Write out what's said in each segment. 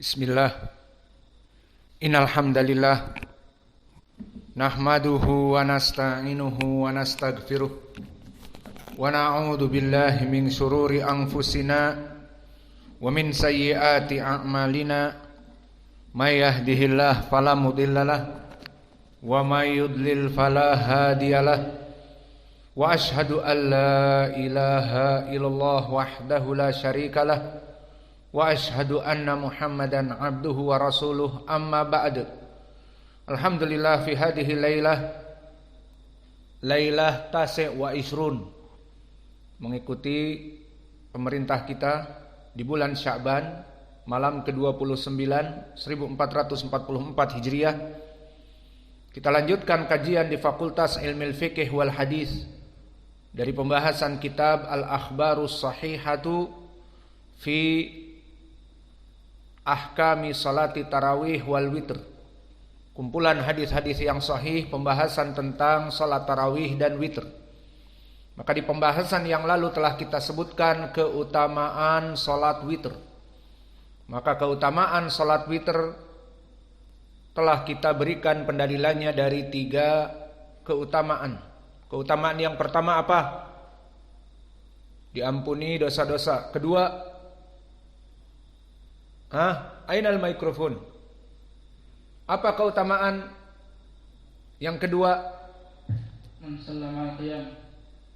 Bismillah. Innal hamdalillah nahmaduhu wa nasta'inuhu wa nastaghfiruh wa na'udzu billahi min shururi anfusina wa min sayyiati a'malina may yahdihillahu fala mudhillalah wa may yudlil fala hadiyalah wa asyhadu an la ilaha illallah wahdahu la syarikalah wa asyhadu anna Muhammadan abduhu wa rasuluh amma ba'd. Alhamdulillah fi hadhihi lailah tasi' wa isrun, mengikuti pemerintah kita di bulan Sya'ban, malam ke-29 1444 Hijriah. Kita lanjutkan kajian di Fakultas Ilmu Fiqih wal Hadis dari pembahasan kitab Al-Akhbarus Sahihatu fi Ahkami Salati Tarawih wal Witr, kumpulan hadis-hadis yang sahih pembahasan tentang salat tarawih dan witr. Maka di pembahasan yang lalu telah kita sebutkan keutamaan salat witr. Maka keutamaan salat witr telah kita berikan pendalilannya dari 3 keutamaan. Keutamaan yang pertama apa? Diampuni dosa-dosa. Kedua, ainal mikrofon. Apa keutamaan yang kedua?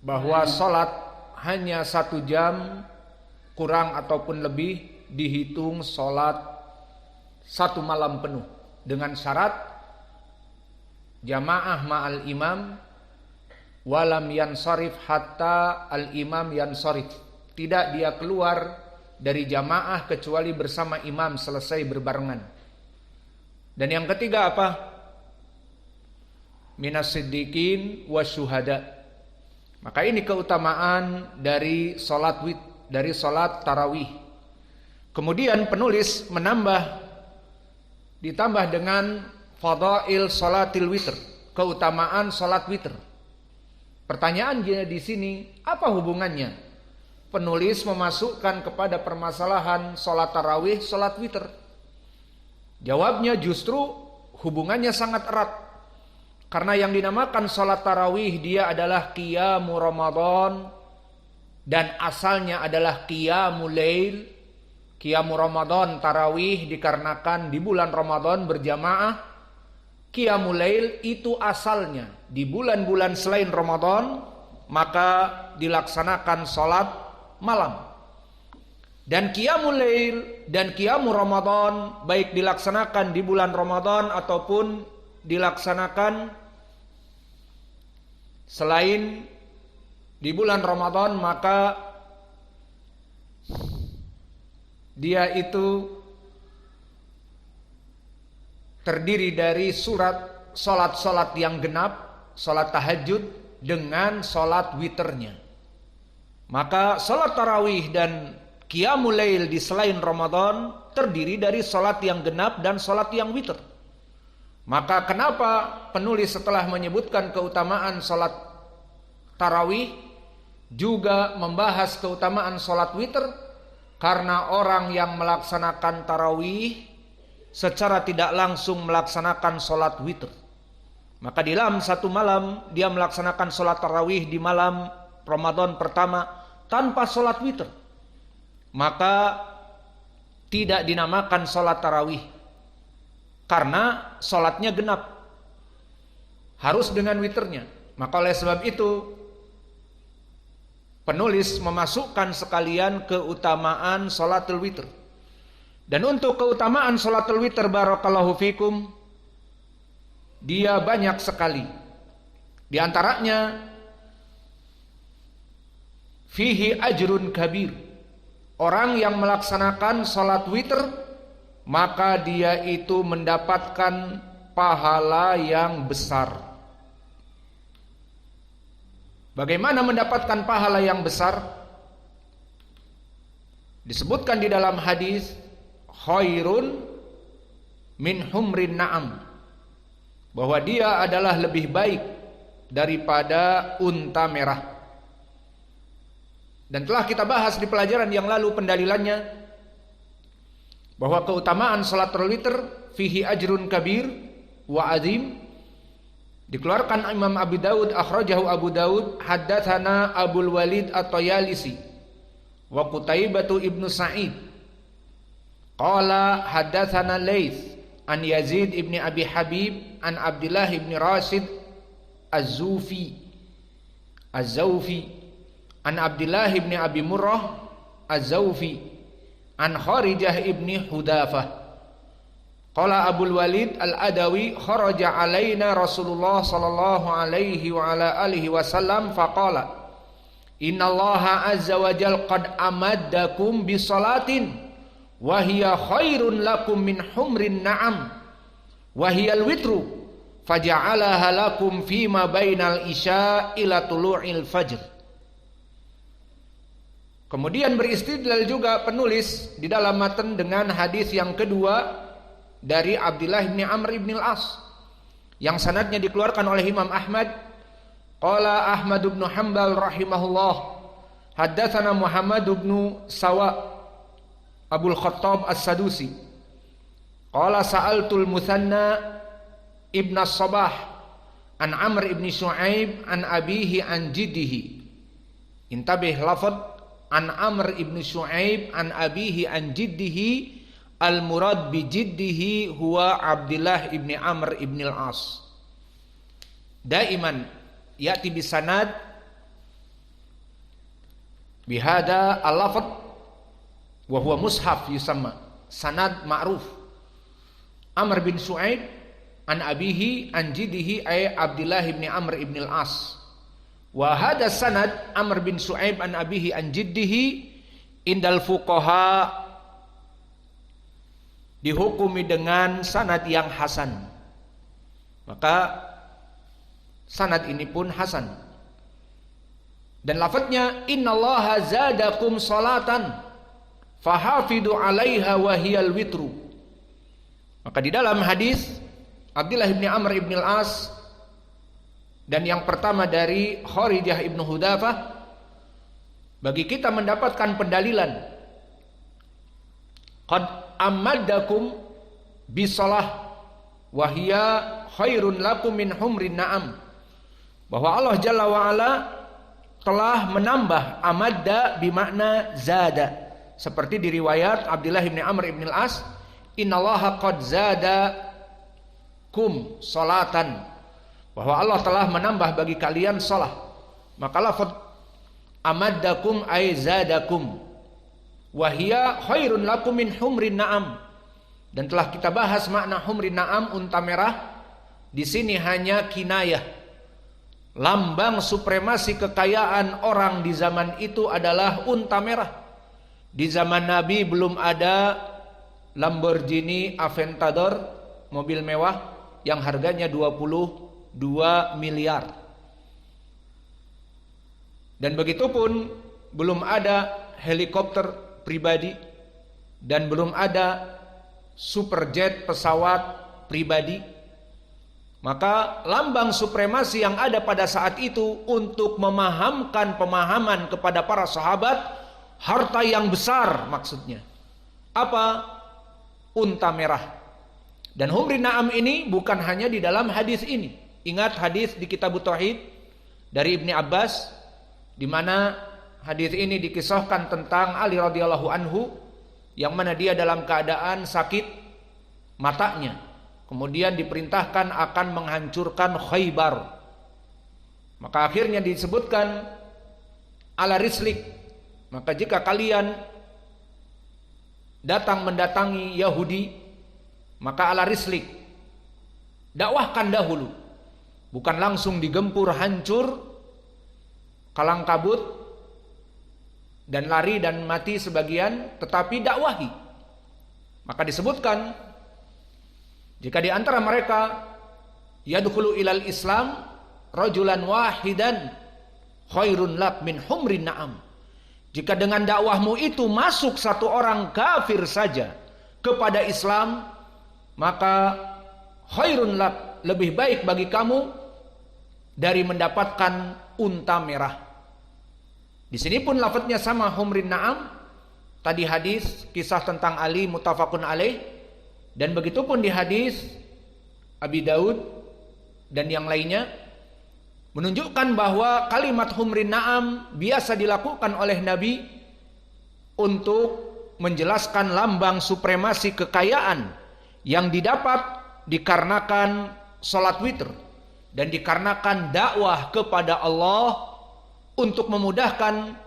Bahwa salat hanya 1 jam kurang ataupun lebih dihitung salat 1 malam penuh, dengan syarat jamaah ma'al imam walam yansarif hatta al imam yansarif. Tidak dia keluar dari jamaah kecuali bersama imam selesai berbarengan. Dan yang ketiga apa? Minas siddiqin wasyuhada. Maka ini keutamaan dari salat salat tarawih. Kemudian penulis ditambah dengan fadail salatil witr, keutamaan salat witr. Pertanyaannya di sini, apa hubungannya penulis memasukkan kepada permasalahan salat tarawih, salat witr? Jawabnya justru hubungannya sangat erat. Karena yang dinamakan salat tarawih dia adalah qiyamul Ramadan dan asalnya adalah qiyamul lail. Qiyamul Ramadan tarawih dikarenakan di bulan Ramadan berjamaah. Qiyamul lail itu asalnya di bulan-bulan selain Ramadan, maka dilaksanakan salat malam. Dan qiyamul lail dan qiyamul Ramadan baik dilaksanakan di bulan Ramadan ataupun dilaksanakan selain di bulan Ramadan, maka dia itu terdiri dari salat yang genap, salat tahajud dengan salat witrnya. Maka salat tarawih dan qiyamul lail di selain Ramadan terdiri dari salat yang genap dan salat yang witr. Maka kenapa penulis setelah menyebutkan keutamaan salat tarawih juga membahas keutamaan salat witr? Karena orang yang melaksanakan tarawih secara tidak langsung melaksanakan salat witr. Maka di dalam 1 malam dia melaksanakan salat tarawih di malam Ramadan pertama tanpa salat witr, maka tidak dinamakan salat tarawih karena salatnya genap, harus dengan witrnya. Maka oleh sebab itu penulis memasukkan sekalian keutamaan salatul witr. Dan untuk keutamaan salatul witr, barakallahu fikum, dia banyak sekali. Di antaranya fihi ajrun kabir. Orang yang melaksanakan salat witr, maka dia itu mendapatkan pahala yang besar. Bagaimana mendapatkan pahala yang besar? Disebutkan di dalam hadis, khairun min humrin na'am, bahwa dia adalah lebih baik daripada unta merah. Dan telah kita bahas di pelajaran yang lalu pendalilannya bahwa keutamaan salatul witr fihi ajrun kabir wa azim. Dikeluarkan Imam Abu Daud, akhrajahu Abu Daud, haddatsana Abul Walid At-Tayalisi wa Qutaibatu ibnu Sa'id qala haddatsana Laits an Yazid ibni Abi Habib an Abdullah ibni Rashid Az-Zawfi an Abdullah ibni Abi Murrah Az-Zawfi an Kharijah ibni Hudafah qala Abul Walid Al-Adawi kharaja alaina Rasulullah sallallahu alaihi wa ala alihi wasallam faqala innallaha azza wa jal qad amaddakum bisalatin wa hiya khairun lakum min humrin na'am wa hiya al-witru faja'alaha lakum fima bainal isya ila tulu'il fajr. Kemudian beristidlal juga penulis di dalam matan dengan hadis yang kedua dari Abdullah bin Amr bin al-As yang sanadnya dikeluarkan oleh Imam Ahmad. Qala Ahmad bin Hanbal rahimahullah haddatsana Muhammad bin Sawa Abul Khattab As-Sadusi qala sa'altul Muthanna ibn As-Sabah an Amr ibn Shu'aib an abihi an jiddihi. Intabih lafaz an Amr ibn Shu'aib an abihi an jiddihi, al-murad bi jiddihi huwa Abdullah ibn Amr ibn al-As. Daiman ya'ti bisanad bihada al-lafaz wa huwa mushaf yusamma sanad ma'ruf. Amr bin Shu'aib an abihi an jiddihi ay Abdullah ibn Amr ibn al-As. Wa hada sanad Amr bin Shu'aib an abihi an jiddihi indal fuqaha dihukumi dengan sanad yang hasan. Maka sanad ini pun hasan. Dan lafadznya innallaha zadakum salatan fahafidu 'alaiha wa hiyal witru. Maka di dalam hadis Abdullah bin Amr ibn al-As dan yang pertama dari Kharijah ibn Hudafah, bagi kita mendapatkan pendalilan qad amaddakum bisalah wa hiya khairun lakum min humrin na'am, bahwa Allah Jalla wa Ala telah menambah. Amadda bimakna zada, seperti di riwayat Abdullah bin Amr ibn al-As, innallaha qad zadakum salatan, bahwa Allah telah menambah bagi kalian salat. Maka lafaz amaddakum ay zadakum wa hiya khairun lakum min humrin na'am, dan telah kita bahas makna humrin na'am, unta merah. Di sini hanya kinayah, lambang supremasi kekayaan orang di zaman itu adalah unta merah. Di zaman Nabi belum ada Lamborghini Aventador, mobil mewah yang harganya 22 miliar. Dan begitupun belum ada helikopter pribadi dan belum ada superjet pesawat pribadi. Maka lambang supremasi yang ada pada saat itu untuk memahamkan pemahaman kepada para sahabat, harta yang besar maksudnya. Apa? Unta merah. Dan humrin na'am ini bukan hanya di dalam hadis ini. Ingat hadis di Kitab Tauhid dari Ibni Abbas, di mana hadis ini dikisahkan tentang Ali radhiyallahu anhu yang mana dia dalam keadaan sakit matanya, kemudian diperintahkan akan menghancurkan Khaybar. Maka akhirnya disebutkan ala rislik, maka jika kalian datang mendatangi Yahudi, maka ala rislik, dakwahkan dahulu, bukan langsung digempur hancur kalang kabut dan lari dan mati sebagian, tetapi dakwahi. Maka disebutkan jika di antara mereka yadkhulu ilal Islam rajulan wahidan khairun lak min humrin na'am. Jika dengan dakwahmu itu masuk satu orang kafir saja kepada Islam, maka khairun lak, lebih baik bagi kamu dari mendapatkan unta merah. Di sini pun lafadznya sama, humrin na'am, tadi hadis kisah tentang Ali muttafaqun alaih, dan begitupun di hadis Abi Daud dan yang lainnya menunjukkan bahwa kalimat humrin na'am biasa dilakukan oleh Nabi untuk menjelaskan lambang supremasi kekayaan yang didapat dikarenakan sholat witir dan dikarenakan dakwah kepada Allah untuk memudahkan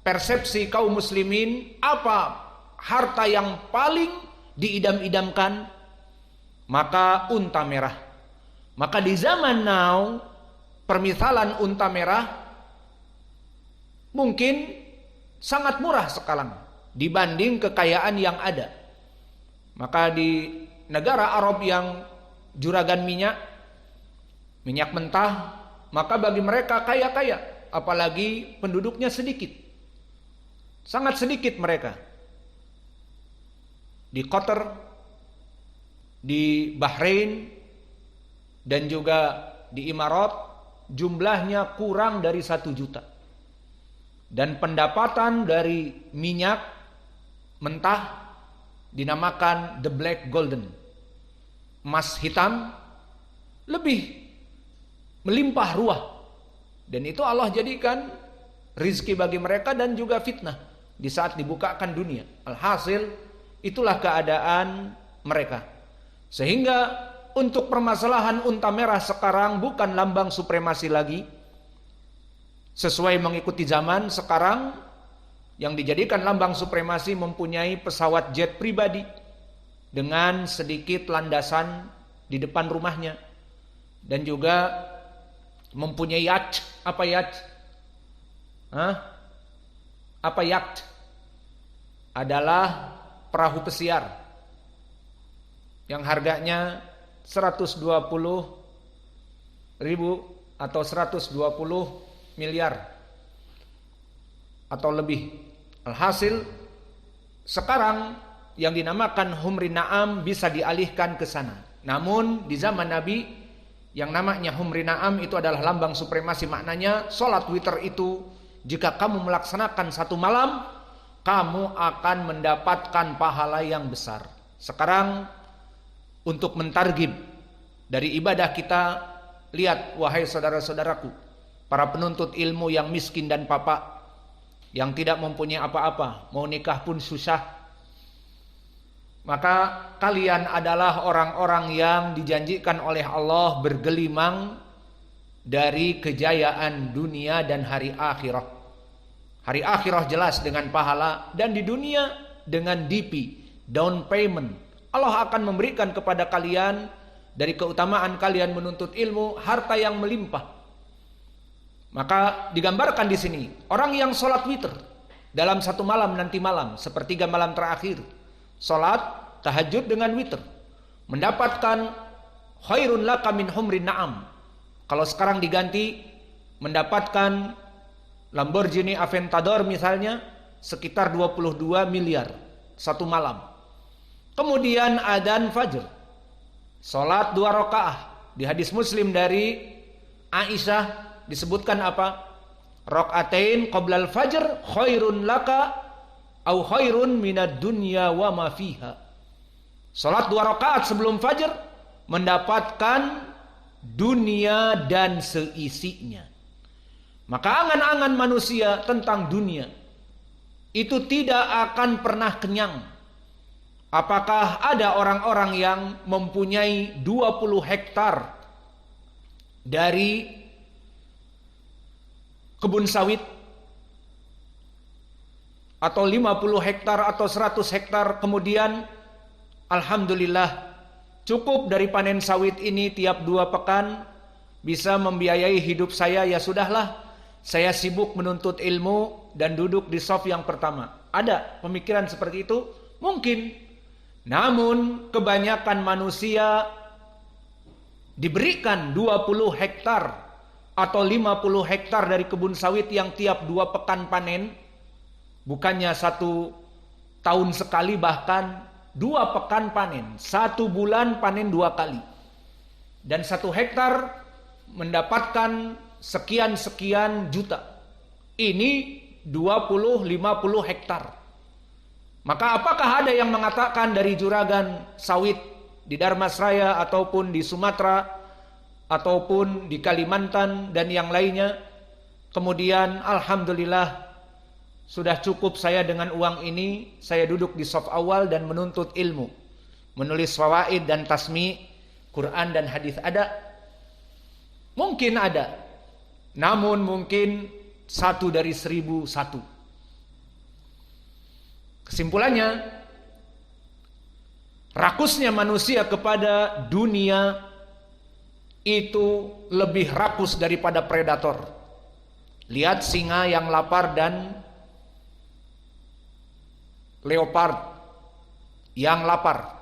persepsi kaum muslimin apa harta yang paling diidam-idamkan, maka unta merah. Maka di zaman now permisalan unta merah mungkin sangat murah sekarang dibanding kekayaan yang ada. Maka di negara Arab yang juragan minyak mentah, maka bagi mereka kaya-kaya, apalagi penduduknya sedikit. Sangat sedikit mereka. Di Qatar, di Bahrain, dan juga di Imarat, jumlahnya kurang dari 1 juta. Dan pendapatan dari minyak mentah dinamakan the black golden, emas hitam, lebih melimpah ruah. Dan itu Allah jadikan rizki bagi mereka dan juga fitnah di saat dibukakan dunia. Alhasil itulah keadaan mereka. Sehingga untuk permasalahan unta merah sekarang bukan lambang supremasi lagi. Sesuai mengikuti zaman sekarang, yang dijadikan lambang supremasi mempunyai pesawat jet pribadi dengan sedikit landasan di depan rumahnya, dan juga mempunyai yacht. Apa yacht? Apa yacht? Adalah perahu pesiar yang harganya 120.000 atau 120 miliar atau lebih. Alhasil sekarang yang dinamakan humrin na'am bisa dialihkan ke sana. Namun di zaman Nabi yang namanya humrin na'am itu adalah lambang supremasi. Maknanya sholat witir itu jika kamu melaksanakan 1 malam, kamu akan mendapatkan pahala yang besar. Sekarang untuk mentargib dari ibadah kita, lihat wahai saudara-saudaraku, para penuntut ilmu yang miskin dan papa, yang tidak mempunyai apa-apa, mau nikah pun susah. Maka kalian adalah orang-orang yang dijanjikan oleh Allah bergelimang dari kejayaan dunia dan hari akhirah. Hari akhirah jelas dengan pahala, dan di dunia dengan DP, down payment. Allah akan memberikan kepada kalian dari keutamaan kalian menuntut ilmu harta yang melimpah. Maka digambarkan di sini orang yang sholat witir dalam 1 malam nanti malam, sepertiga malam terakhir, sholat tahajud dengan witir, mendapatkan khairun laka min humrin na'am. Kalau sekarang diganti, mendapatkan Lamborghini Aventador misalnya sekitar 22 miliar 1 malam. Kemudian adzan fajr, salat 2 rakaat. Di hadis Muslim dari Aisyah disebutkan apa? Rakaatain qoblal fajr khairun laka au khairun minad dunya wa ma fiha. Salat 2 rakaat sebelum fajr mendapatkan dunia dan seisinya. Maka angan-angan manusia tentang dunia itu tidak akan pernah kenyang. Apakah ada orang-orang yang mempunyai 20 hektar dari kebun sawit, atau 50 hektar atau 100 hektar, kemudian alhamdulillah cukup dari panen sawit ini tiap 2 pekan bisa membiayai hidup saya, ya sudahlah, saya sibuk menuntut ilmu dan duduk di saf yang pertama. Ada pemikiran seperti itu? Mungkin. Namun kebanyakan manusia diberikan 20 hektar atau 50 hektar dari kebun sawit yang tiap 2 pekan panen, bukannya 1 tahun sekali, bahkan 2 pekan panen, 1 bulan panen 2 kali, dan 1 hektar mendapatkan sekian-sekian juta. Ini 20-50 hektar. Maka apakah ada yang mengatakan dari juragan sawit di Dharmasraya ataupun di Sumatera ataupun di Kalimantan dan yang lainnya, kemudian alhamdulillah sudah cukup saya dengan uang ini, saya duduk di saf awal dan menuntut ilmu, menulis fawaid dan tasmi Quran dan hadis? Ada? Mungkin ada, namun mungkin 1 dari 1001. Kesimpulannya, rakusnya manusia kepada dunia itu lebih rakus daripada predator. Lihat singa yang lapar dan leopard yang lapar.